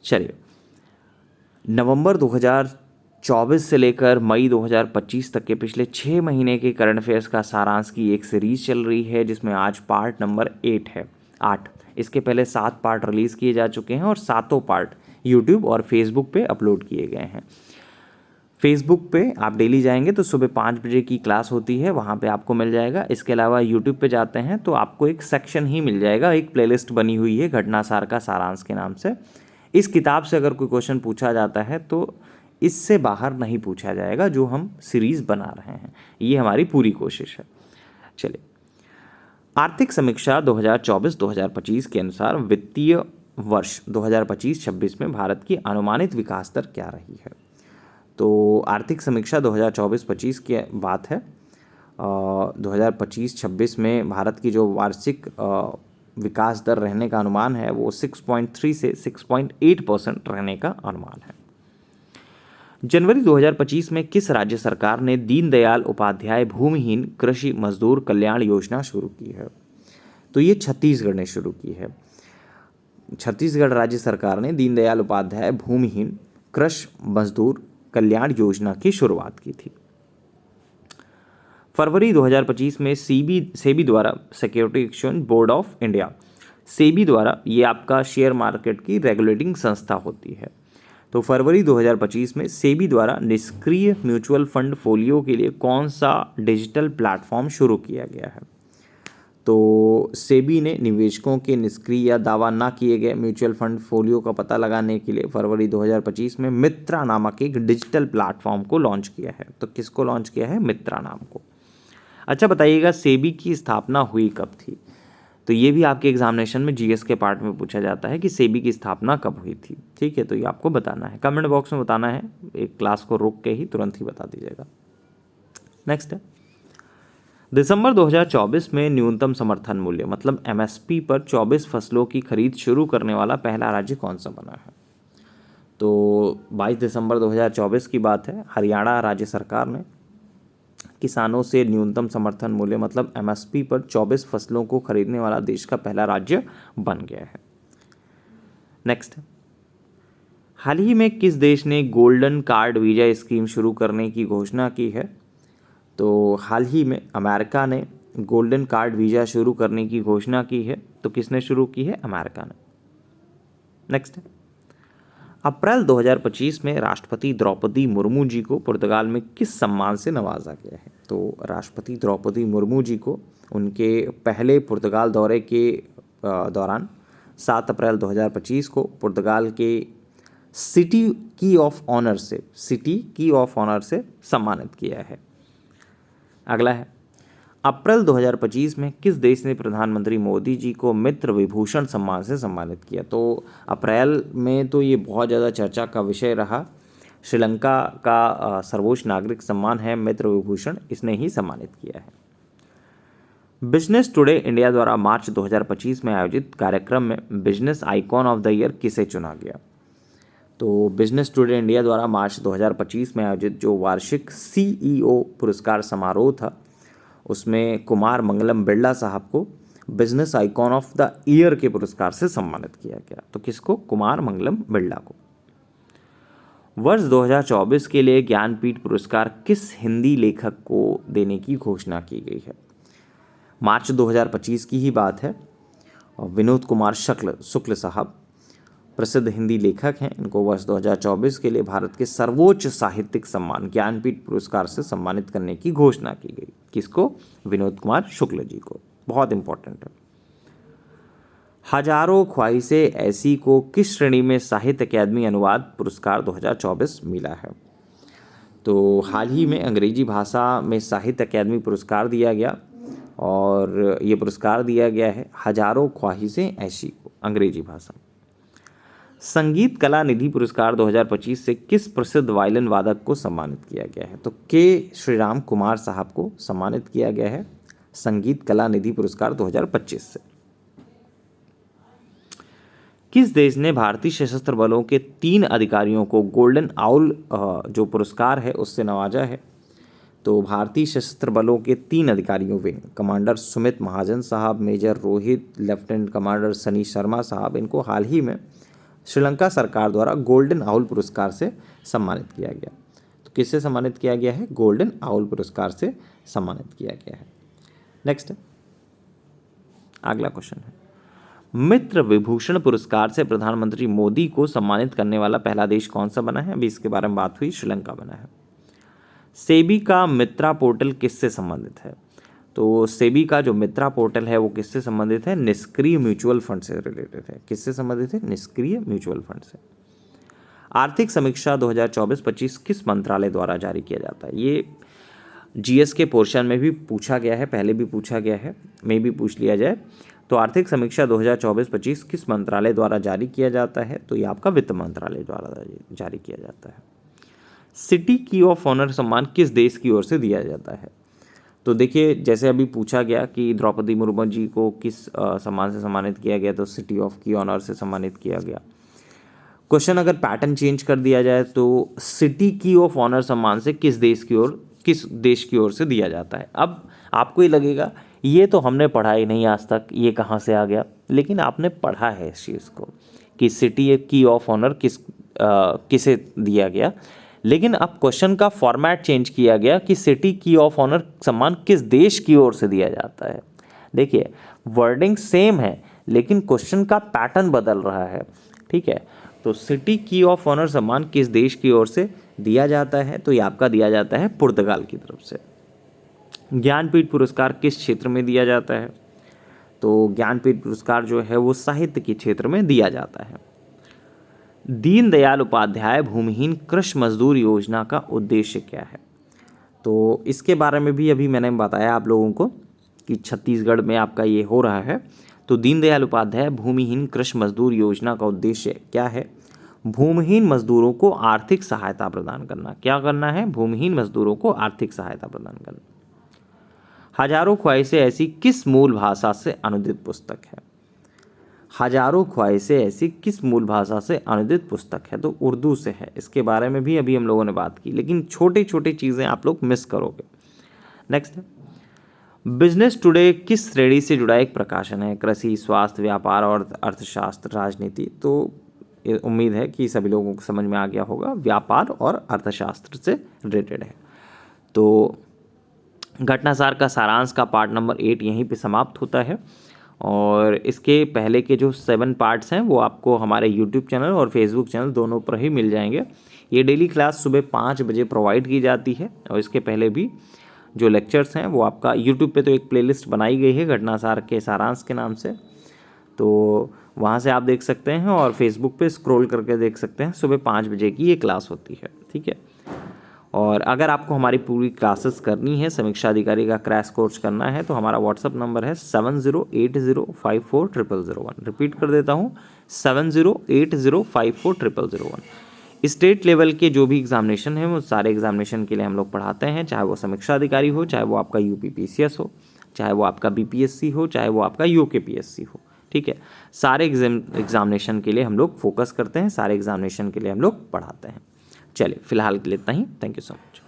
चलिए, नवंबर 2024 से लेकर मई 2025 तक के पिछले 6 महीने के करंट अफेयर्स का सारांश की एक सीरीज चल रही है, जिसमें आज पार्ट नंबर 8 है। 8 इसके पहले 7 पार्ट रिलीज़ किए जा चुके हैं और सातों पार्ट यूट्यूब और फेसबुक पे अपलोड किए गए हैं। फेसबुक पे आप डेली जाएंगे तो सुबह 5 बजे की क्लास होती है, वहाँ पे आपको मिल जाएगा। इसके अलावा यूट्यूब पे जाते हैं तो आपको एक सेक्शन ही मिल जाएगा, एक प्लेलिस्ट बनी हुई है घटनासार का सारांश के नाम से। इस किताब से अगर कोई क्वेश्चन पूछा जाता है तो इससे बाहर नहीं पूछा जाएगा, जो हम सीरीज़ बना रहे हैं। ये हमारी पूरी कोशिश है। चलिए, आर्थिक समीक्षा 2024-2025 के अनुसार वित्तीय वर्ष 2025-26 में भारत की अनुमानित विकास दर क्या रही है? तो आर्थिक समीक्षा 2024-25 की बात है। 2025-26 में भारत की जो वार्षिक विकास दर रहने का अनुमान है वो 6.3 से 6.8% रहने का अनुमान है। जनवरी 2025 में किस राज्य सरकार ने दीनदयाल उपाध्याय भूमिहीन कृषि मजदूर कल्याण योजना शुरू की है? तो ये छत्तीसगढ़ ने शुरू की है। छत्तीसगढ़ राज्य सरकार ने दीनदयाल उपाध्याय भूमिहीन कृषि मजदूर कल्याण योजना की शुरुआत की थी। फरवरी 2025 में सेबी द्वारा security exchange board of India, SEBI द्वारा, ये आपका शेयर मार्केट की रेगुलेटिंग संस्था होती है। तो फरवरी 2025 में सेबी द्वारा निष्क्रिय म्यूचुअल फंड फोलियो के लिए कौन सा डिजिटल प्लेटफॉर्म शुरू किया गया है? तो सेबी ने निवेशकों के निष्क्रिय या दावा ना किए गए म्यूचुअल फंड फोलियो का पता लगाने के लिए फरवरी 2025 में मित्रा नामक एक डिजिटल प्लेटफॉर्म को लॉन्च किया है। तो किसको लॉन्च किया है? मित्रा नाम को। अच्छा, बताइएगा सेबी की स्थापना हुई कब थी? तो ये भी आपके एग्जामिनेशन में जीएस के पार्ट में पूछा जाता है कि सेबी की स्थापना कब हुई थी। ठीक है, तो ये आपको बताना है, कमेंट बॉक्स में बताना है, एक क्लास को रोक के ही तुरंत ही बता दीजिएगा। नेक्स्ट है, दिसंबर 2024 में न्यूनतम समर्थन मूल्य मतलब एमएसपी पर 24 फसलों की खरीद शुरू करने वाला पहला राज्य कौन सा बना है? तो 22 दिसंबर 2024 की बात है। हरियाणा राज्य सरकार ने किसानों से न्यूनतम समर्थन मूल्य मतलब एमएसपी पर 24 फसलों को खरीदने वाला देश का पहला राज्य बन गया है। नेक्स्ट, हाल ही में किस देश ने गोल्डन कार्ड वीजा स्कीम शुरू करने की घोषणा की है? तो हाल ही में अमेरिका ने गोल्डन कार्ड वीजा शुरू करने की घोषणा की है। तो किसने शुरू की है? अमेरिका ने। नेक्स्ट, अप्रैल 2025 में राष्ट्रपति द्रौपदी मुर्मू जी को पुर्तगाल में किस सम्मान से नवाजा गया है? तो राष्ट्रपति द्रौपदी मुर्मू जी को उनके पहले पुर्तगाल दौरे के दौरान 7 अप्रैल 2025 को पुर्तगाल के सिटी की ऑफ ऑनर से सम्मानित किया है। अगला है, अप्रैल 2025 में किस देश ने प्रधानमंत्री मोदी जी को मित्र विभूषण सम्मान से सम्मानित किया? तो अप्रैल में तो ये बहुत ज़्यादा चर्चा का विषय रहा। श्रीलंका का सर्वोच्च नागरिक सम्मान है मित्र विभूषण, इसने ही सम्मानित किया है। बिजनेस टुडे इंडिया द्वारा मार्च 2025 में आयोजित कार्यक्रम में business icon of the year किसे चुना गया? तो बिजनेस टुडे इंडिया द्वारा मार्च 2025 में आयोजित जो वार्षिक सीईओ पुरस्कार समारोह था, उसमें कुमार मंगलम बिरला साहब को business icon of the year के पुरस्कार से सम्मानित किया गया। तो किसको? कुमार मंगलम बिरला को। वर्ष 2024 के लिए ज्ञानपीठ पुरस्कार किस हिंदी लेखक को देने की घोषणा की गई है? मार्च 2025 की ही बात है। विनोद कुमार शुक्ल साहब प्रसिद्ध हिंदी लेखक हैं, इनको वर्ष 2024 के लिए भारत के सर्वोच्च साहित्यिक सम्मान ज्ञानपीठ पुरस्कार से सम्मानित करने की घोषणा की गई। किसको? विनोद कुमार शुक्ल जी को। बहुत इंपॉर्टेंट है। हजारों ख्वाहिशें ऐसी को किस श्रेणी में साहित्य अकादमी अनुवाद पुरस्कार 2024 मिला है? तो हाल ही में अंग्रेजी भाषा में साहित्य अकादमी पुरस्कार दिया गया और ये पुरस्कार दिया गया है हजारों ख्वाहिशें ऐसी को, अंग्रेजी भाषा। संगीत कला निधि पुरस्कार 2025 से किस प्रसिद्ध वायलिन वादक को सम्मानित किया गया है? तो के श्रीराम कुमार साहब को सम्मानित किया गया है संगीत कला निधि पुरस्कार 2025 से। किस देश ने भारतीय सशस्त्र बलों के 3 अधिकारियों को गोल्डन आउल जो पुरस्कार है उससे नवाजा है? तो भारतीय सशस्त्र बलों के 3 अधिकारियों विंग कमांडर सुमित महाजन साहब, major Rohit, lieutenant commander Sunny Sharma साहब, इनको हाल ही में श्रीलंका सरकार द्वारा गोल्डन आउल पुरस्कार से सम्मानित किया गया। तो किससे सम्मानित किया गया है? गोल्डन आउल पुरस्कार से सम्मानित किया गया है। नेक्स्ट अगला क्वेश्चन है, मित्र विभूषण पुरस्कार से प्रधानमंत्री मोदी को सम्मानित करने वाला पहला देश कौन सा बना है? अभी इसके बारे में बात हुई, श्रीलंका बना है। सेबी का मित्रा पोर्टल किससे संबंधित है? तो सेबी का जो मित्रा पोर्टल है वो किससे संबंधित है? निष्क्रिय म्यूचुअल फंड से रिलेटेड है। किससे संबंधित है? निष्क्रिय म्यूचुअल फंड से। आर्थिक समीक्षा 2024-25 किस मंत्रालय द्वारा जारी किया जाता है? ये जीएस के पोर्शन में भी पूछा गया है, पहले भी पूछा गया है, में भी पूछ लिया जाए। तो आर्थिक समीक्षा 2024-25 किस मंत्रालय द्वारा जारी किया जाता है? तो ये आपका वित्त मंत्रालय द्वारा जारी किया जाता है। सिटी की ऑफ ऑनर सम्मान किस देश की ओर से दिया जाता है? तो देखिए, जैसे अभी पूछा गया कि द्रौपदी मुर्मू जी को किस सम्मान से सम्मानित किया गया, तो सिटी ऑफ की ऑनर से सम्मानित किया गया। क्वेश्चन अगर पैटर्न चेंज कर दिया जाए तो सिटी की ऑफ ऑनर सम्मान से किस देश की ओर से दिया जाता है। अब आपको ये लगेगा ये तो हमने पढ़ा ही नहीं आज तक, ये कहाँ से आ गया, लेकिन आपने पढ़ा है इस चीज़ को कि सिटी की ऑफ ऑनर किसे दिया गया, लेकिन अब क्वेश्चन का फॉर्मेट चेंज किया गया कि सिटी की ऑफ ऑनर सम्मान किस देश की ओर से दिया जाता है। देखिए, वर्डिंग सेम है लेकिन क्वेश्चन का पैटर्न बदल रहा है, ठीक है। तो सिटी की ऑफ ऑनर सम्मान किस देश की ओर से दिया जाता है? तो ये आपका दिया जाता है पुर्तगाल की तरफ से। ज्ञानपीठ पुरस्कार किस क्षेत्र में दिया जाता है? तो ज्ञानपीठ पुरस्कार जो है वो साहित्य के क्षेत्र में दिया जाता है। दीनदयाल उपाध्याय भूमिहीन कृषि मजदूर योजना का उद्देश्य क्या है? तो इसके बारे में भी अभी मैंने बताया आप लोगों को कि छत्तीसगढ़ में आपका ये हो रहा है। तो दीनदयाल उपाध्याय भूमिहीन कृषि मजदूर योजना का उद्देश्य क्या है? भूमिहीन मजदूरों को आर्थिक सहायता प्रदान करना। क्या करना है? भूमिहीन मजदूरों को आर्थिक सहायता प्रदान करना। हजारों ख्वाहिशें ऐसी किस मूल भाषा से अनुदित पुस्तक है? हजारों ख्वाहिशें ऐसी किस मूल भाषा से अनुदित पुस्तक है? तो उर्दू से है। इसके बारे में भी अभी हम लोगों ने बात की, लेकिन छोटे छोटे चीज़ें आप लोग मिस करोगे। नेक्स्ट है, बिजनेस टुडे किस श्रेणी से जुड़ा एक प्रकाशन है? कृषि, स्वास्थ्य, व्यापार और अर्थशास्त्र, राजनीति। तो उम्मीद है कि सभी लोगों को समझ में आ गया होगा, व्यापार और अर्थशास्त्र से रिलेटेड है। तो घटनासार का सारांश का पार्ट नंबर 8 यहीं पे समाप्त होता है, और इसके पहले के जो 7 पार्ट्स हैं वो आपको हमारे यूट्यूब चैनल और फेसबुक चैनल दोनों पर ही मिल जाएंगे। ये डेली क्लास सुबह 5 बजे प्रोवाइड की जाती है, और इसके पहले भी जो लेक्चर्स हैं वो आपका यूट्यूब पे तो एक प्लेलिस्ट बनाई गई है घटनासार के सारांश के नाम से, तो वहाँ से आप देख सकते हैं, और फेसबुक पे स्क्रॉल करके देख सकते हैं। सुबह 5 बजे की ये क्लास होती है, ठीक है। और अगर आपको हमारी पूरी क्लासेस करनी है, समीक्षा अधिकारी का क्रैश कोर्स करना है, तो हमारा व्हाट्सअप नंबर है 7080540001। रिपीट कर देता हूँ, 7080540001। स्टेट लेवल के जो भी एग्जामिनेशन हैं वो सारे एग्जामिनेशन के लिए हम लोग पढ़ाते हैं, चाहे वो समीक्षा अधिकारी हो, चाहे वो आपका यूपीपीसीएस हो, चाहे वो आपका बीपीएससी हो, चाहे वो आपका यूकेपीएससी हो, ठीक है। सारे एग्जामिनेशन के लिए हम लोग फोकस करते हैं, सारे एग्जामिनेशन के लिए हम लोग पढ़ाते हैं। चलिए फिलहाल के लिए इतना ही। Thank you so much.